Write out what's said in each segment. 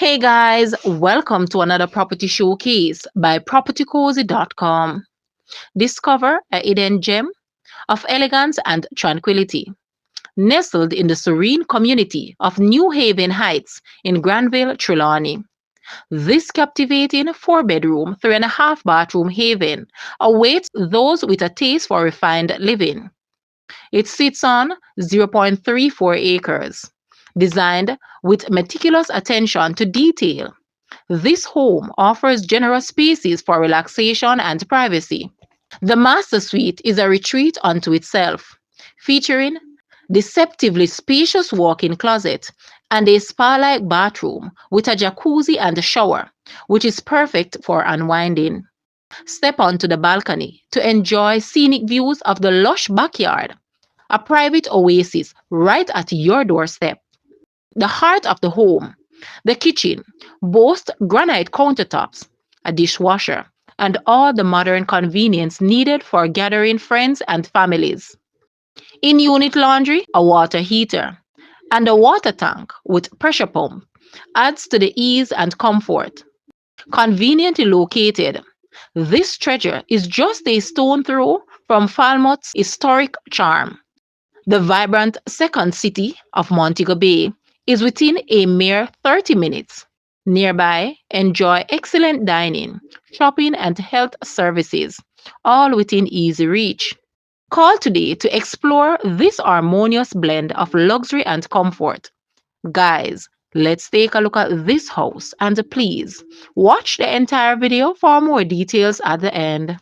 Hey guys, welcome to another property showcase by propertycozy.com. Discover a hidden gem of elegance and tranquility, nestled in the serene community of New Haven Heights in Granville, Trelawny. This captivating four-bedroom, 3.5 bathroom haven awaits those with a taste for refined living. It sits on 0.34 acres, designed with meticulous attention to detail. This home offers generous spaces for relaxation and privacy. The master suite is a retreat unto itself, featuring deceptively spacious walk-in closet and a spa-like bathroom with a jacuzzi and a shower, which is perfect for unwinding. Step onto the balcony to enjoy scenic views of the lush backyard, a private oasis right at your doorstep. The heart of the home, the kitchen, boasts granite countertops, a dishwasher, and all the modern convenience needed for gathering friends and families. In unit laundry, a water heater, and a water tank with pressure pump adds to the ease and comfort. Conveniently located, this treasure is just a stone throw from Falmouth's historic charm. The vibrant second city of Montego Bay is within a mere 30 minutes. Nearby, enjoy excellent dining, shopping, and health services, all within easy reach. Call today to explore this harmonious blend of luxury and comfort. Guys, let's take a look at this house and please watch the entire video for more details at the end.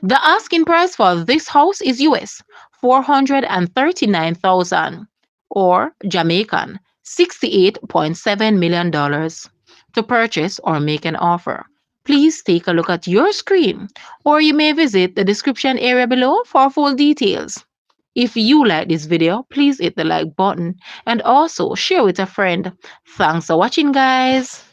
The asking price for this house is US 439,000 or Jamaican $68.7 million dollars. To purchase or make an offer, please take a look at your screen or you may visit the description area below for full details. If you like this video, please hit the like button and also share with a friend. Thanks for watching, guys.